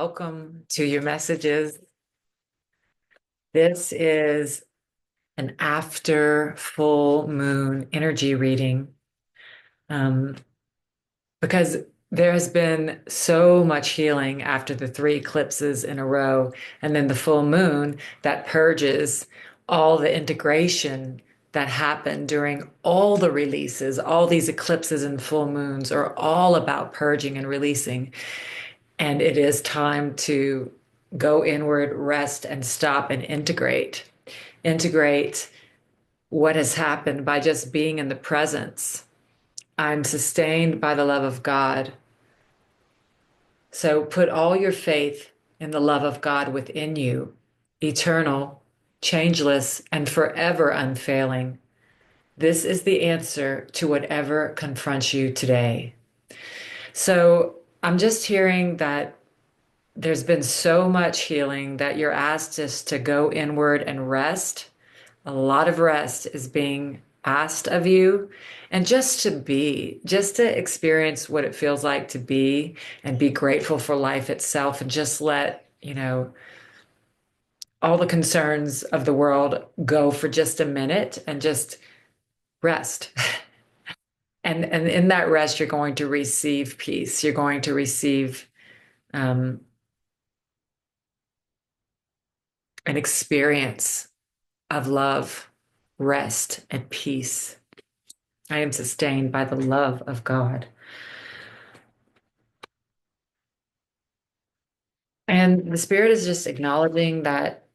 welcome to your messages. This is an after full moon energy reading um, because there has been so much healing after the three eclipses in a row, and then the full moon that purges all the integration that happened during all the releases. All these eclipses and full moons are all about purging and releasing. And it is time to go inward, rest, and stop and integrate. Integrate what has happened by just being in the presence. I'm sustained by the love of God. So put all your faith in the love of God within you, eternal, changeless, and forever unfailing. This is the answer to whatever confronts you today. So I'm just hearing that there's been so much healing that you're asked just to go inward and rest. A lot of rest is being asked of you, and just to be, just to experience what it feels like to be and be grateful for life itself, and just let, all the concerns of the world go for just a minute and just rest. And in that rest, you're going to receive peace. You're going to receive um, an experience of love, rest, and peace. I am sustained by the love of God. And the Spirit is just acknowledging that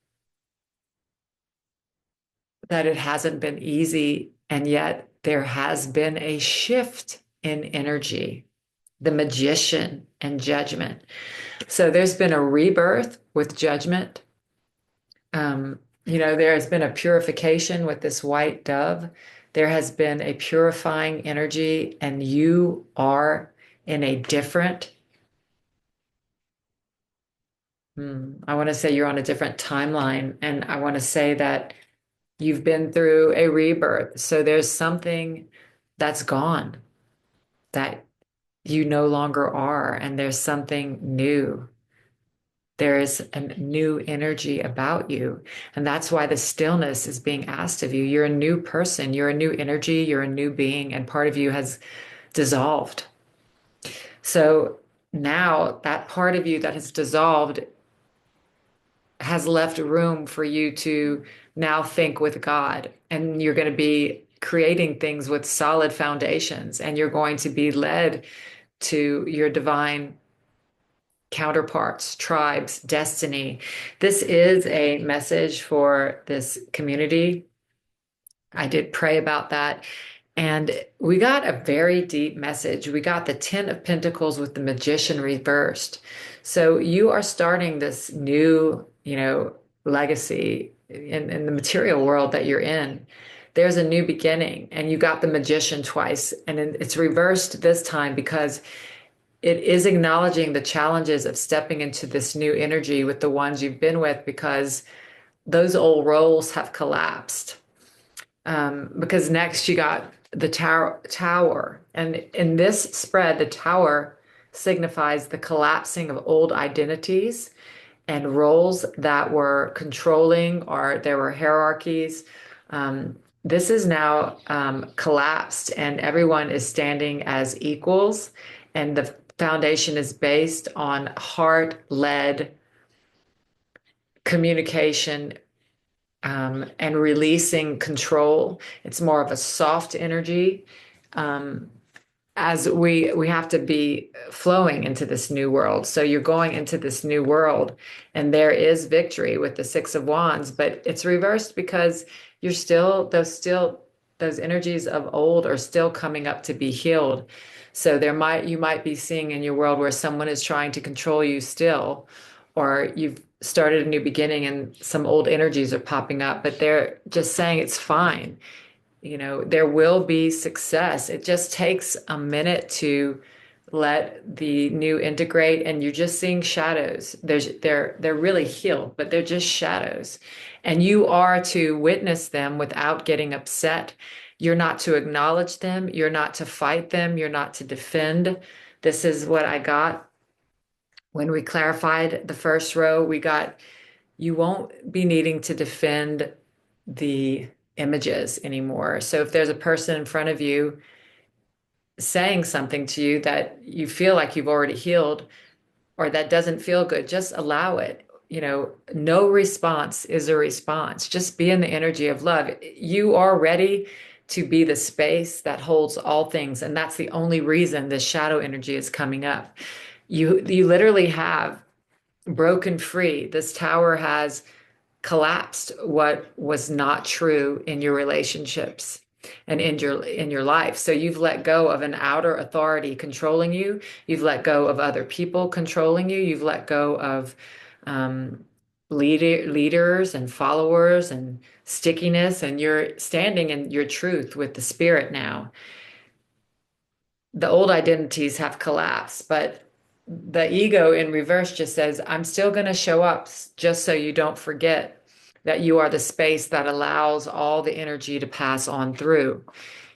it hasn't been easy, and yet there has been a shift in energy, the magician and judgment. So there's been a rebirth with judgment. There has been a purification with this white dove. There has been a purifying energy, and you are in a different, I want to say you're on a different timeline. And I want to say that you've been through a rebirth. So there's something that's gone that you no longer are, and there's something new. There is a new energy about you. And that's why the stillness is being asked of you. You're a new person, you're a new energy, you're a new being, and part of you has dissolved. So now that part of you that has dissolved has left room for you to now think with God. And you're going to be creating things with solid foundations, and you're going to be led to your divine counterparts, tribes, destiny. This is a message for this community. I did pray about that. And we got a very deep message. We got the 10 of Pentacles with the Magician reversed. So you are starting this new, legacy in the material world that you're in. There's a new beginning, and you got the Magician twice. And it's reversed this time because it is acknowledging the challenges of stepping into this new energy with the ones you've been with, because those old roles have collapsed. Because next you got the tower. And in this spread, the tower signifies the collapsing of old identities and roles that were controlling, or there were hierarchies. This is now collapsed, and everyone is standing as equals. And the foundation is based on heart-led communication, and releasing control. It's more of a soft energy, as we have to be flowing into this new world. So you're going into this new world, and there is victory with the Six of Wands, but it's reversed because you're still those energies of old are still coming up to be healed. So you might be seeing in your world where someone is trying to control you still, or you've started a new beginning and some old energies are popping up, but they're just saying it's fine. There will be success. It just takes a minute to let the new integrate, and you're just seeing shadows. They're really healed, but they're just shadows. And you are to witness them without getting upset. You're not to acknowledge them. You're not to fight them. You're not to defend. This is what I got. When we clarified the first row, we got you won't be needing to defend the images anymore. So if there's a person in front of you saying something to you that you feel like you've already healed or that doesn't feel good, just allow it. You know, no response is a response. Just be in the energy of love. You are ready to be the space that holds all things. And that's the only reason this shadow energy is coming up. You literally have broken free. This tower has collapsed what was not true in your relationships and in your life. So you've let go of an outer authority controlling you. You've let go of other people controlling you. You've let go of um, leaders and followers and stickiness, and you're standing in your truth with the spirit now. The old identities have collapsed, but the ego in reverse just says, I'm still going to show up just so you don't forget that you are the space that allows all the energy to pass on through.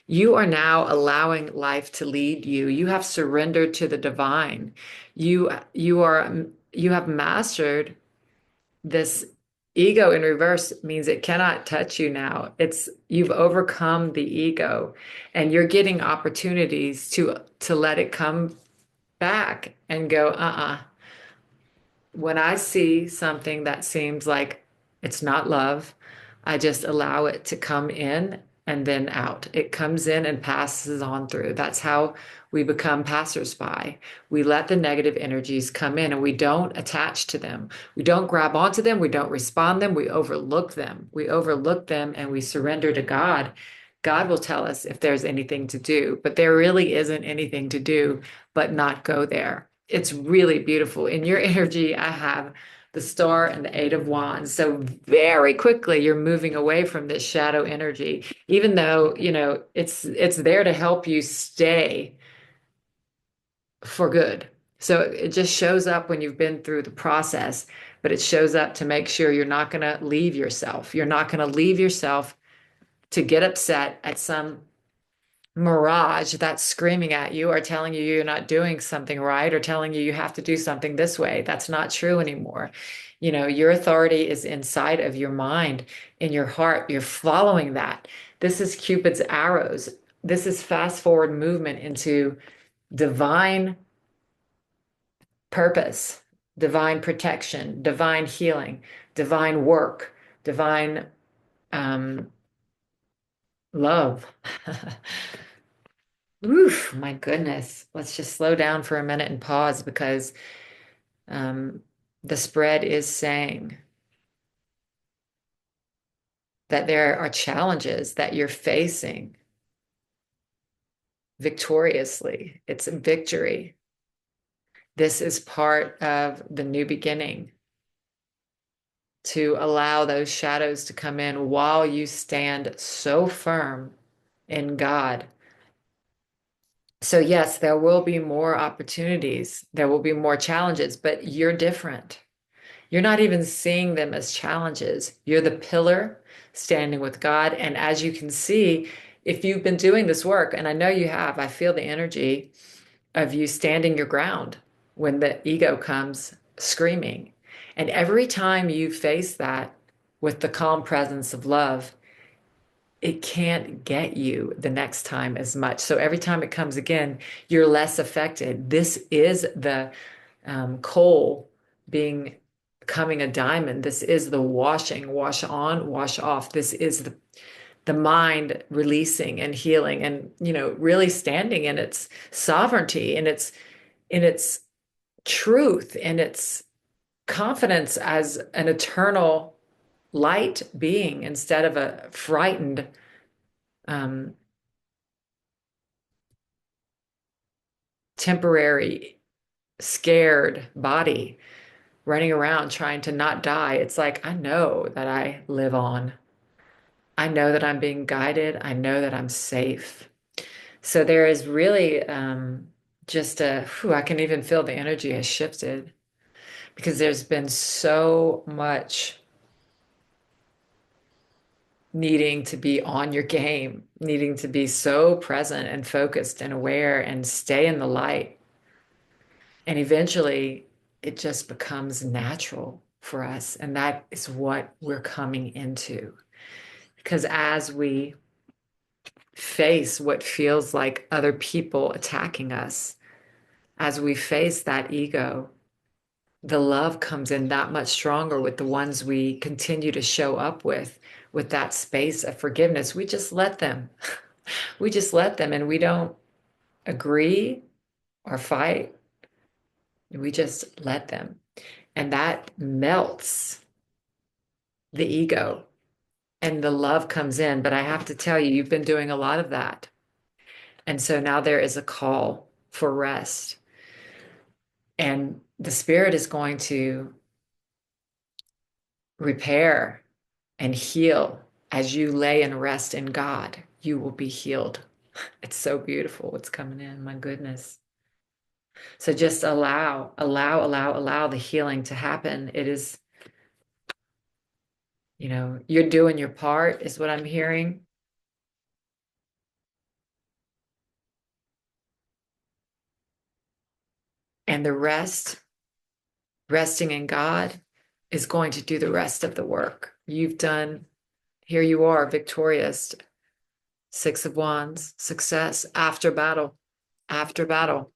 You are now allowing life to lead you. You have surrendered to the divine. You have mastered this. Ego in reverse means it cannot touch you now. It's you've overcome the ego and you're getting opportunities to let it come back and go, when I see something that seems like it's not love, I just allow it to come in and then out. It comes in and passes on through. That's how we become passersby. We let the negative energies come in and we don't attach to them. We don't grab onto them. We don't respond them. We overlook them. We overlook them and we surrender to God. God will tell us if there's anything to do, but there really isn't anything to do but not go there. It's really beautiful. In your energy, I have the star and the eight of wands. So very quickly you're moving away from this shadow energy, even though, you know, it's there to help you stay for good. So it just shows up when you've been through the process, but it shows up to make sure you're not going to leave yourself. You're not going to leave yourself to get upset at some mirage that's screaming at you or telling you you're not doing something right or telling you you have to do something this way. That's not true anymore. You know, your authority is inside of your mind, in your heart. You're following that. This is Cupid's arrows. This is fast forward movement into divine purpose, divine protection, divine healing, divine work, divine um, love. Oof, my goodness. Let's just slow down for a minute and pause because um, the spread is saying that there are challenges that you're facing victoriously. It's a victory. This is part of the new beginning to allow those shadows to come in while you stand so firm in God. So, yes, there will be more opportunities, there will be more challenges, but you're different. You're not even seeing them as challenges. You're the pillar standing with God. And as you can see, if you've been doing this work, and I know you have, I feel the energy of you standing your ground when the ego comes screaming. And every time you face that with the calm presence of love, it can't get you the next time as much. So every time it comes again, you're less affected. This is the coal being becoming a diamond. This is the washing, wash on, wash off. This is the mind releasing and healing and, you know, really standing in its sovereignty, in its truth, in its confidence as an eternal light being instead of a frightened um, temporary scared body running around trying to not die. It's like, I know that I live on. I know that I'm being guided. I know that I'm safe. So there is really just I can even feel the energy has shifted because there's been so much needing to be on your game, needing to be so present and focused and aware and stay in the light. And eventually it just becomes natural for us. And that is what we're coming into. Because as we face what feels like other people attacking us, as we face that ego, the love comes in that much stronger with the ones we continue to show up with that space of forgiveness. We just let them. We just let them, and we don't agree or fight. We just let them. And that melts the ego and the love comes in. But I have to tell you, you've been doing a lot of that. And so now there is a call for rest. And the spirit is going to repair and heal as you lay and rest in God. You will be healed. It's so beautiful what's coming in. My goodness. So just allow the healing to happen. It is, you're doing your part, is what I'm hearing. And the rest, resting in God, is going to do the rest of the work. You've done, here you are, victorious. Six of Wands, success after battle, after battle.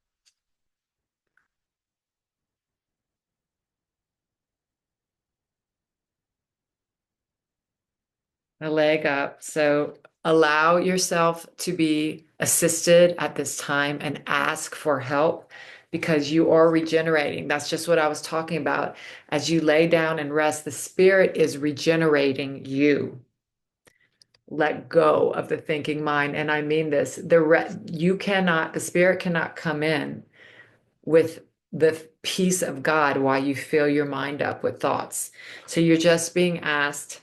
A leg up. So allow yourself to be assisted at this time and ask for help because you are regenerating. That's just what I was talking about. As you lay down and rest, the spirit is regenerating you. Let go of the thinking mind. And I mean this, the spirit cannot come in with the peace of God while you fill your mind up with thoughts. So you're just being asked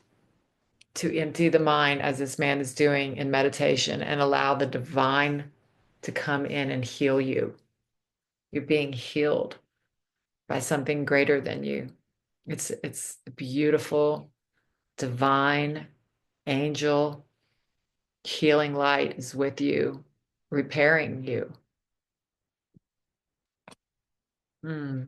to empty the mind as this man is doing in meditation and allow the divine to come in and heal you. You're being healed by something greater than you. It's beautiful, divine, angel, healing light is with you, repairing you. Mm.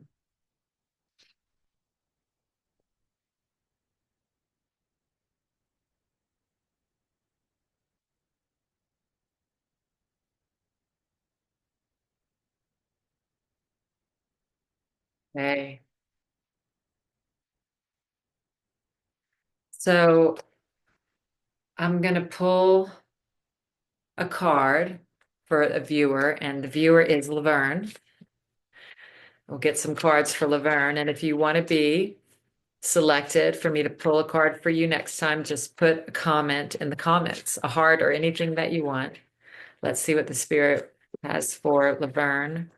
Okay. So I'm going to pull a card for a viewer, and the viewer is Laverne. We'll get some cards for Laverne. And if you want to be selected for me to pull a card for you next time, just put a comment in the comments, a heart or anything that you want. Let's see what the spirit has for Laverne.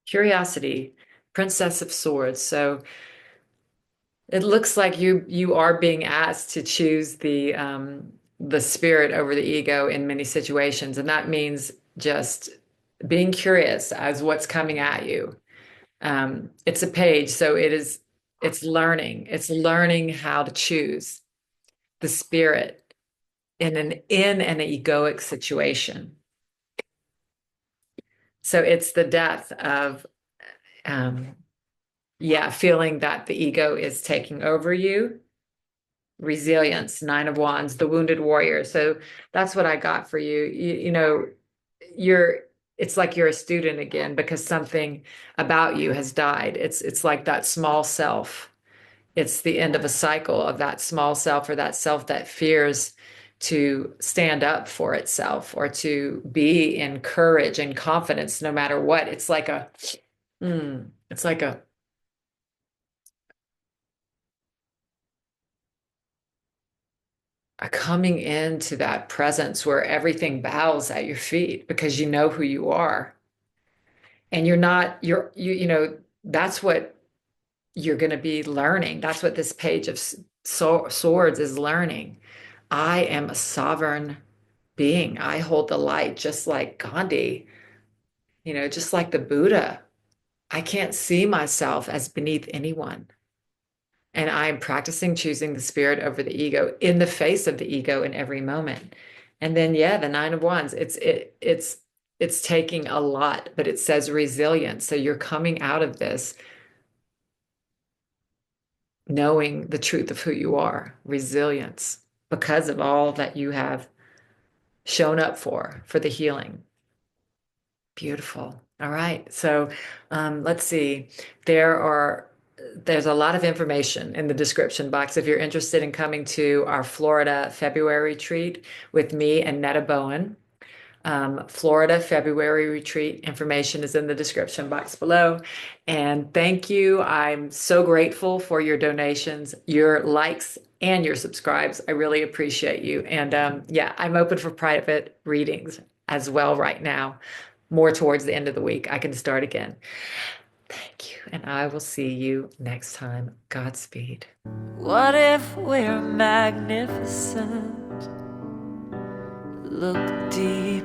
Curiosity, Princess of Swords. So it looks like you are being asked to choose the spirit over the ego in many situations, and that means just being curious as what's coming at you. It's a page, so it's learning. It's learning how to choose the spirit in an egoic situation. So it's the death of um, yeah, feeling that the ego is taking over you. Resilience, Nine of Wands, the wounded warrior. So that's what I got for you. You're it's like you're a student again because something about you has died. It's like that small self. It's the end of a cycle of that small self or that self that fears to stand up for itself or to be in courage and confidence no matter what. It's like a coming into that presence where everything bows at your feet because you know who you are. And you're not, that's what you're going to be learning. That's what this page of swords is learning. I am a sovereign being. I hold the light just like Gandhi, just like the Buddha. I can't see myself as beneath anyone. And I'm practicing choosing the spirit over the ego in the face of the ego in every moment. And then, yeah, the Nine of Wands, it's taking a lot, but it says resilience. So you're coming out of this knowing the truth of who you are, resilience, because of all that you have shown up for the healing. Beautiful. All right. So let's see. There's a lot of information in the description box if you're interested in coming to our Florida February retreat with me and Neda Boin. Florida February retreat information is in the description box below. And thank you. I'm so grateful for your donations, your likes, and your subscribes. I really appreciate you. And yeah, I'm open for private readings as well right now. More towards the end of the week, I can start again. Thank you. And I will see you next time. Godspeed. What if we're magnificent? Look deep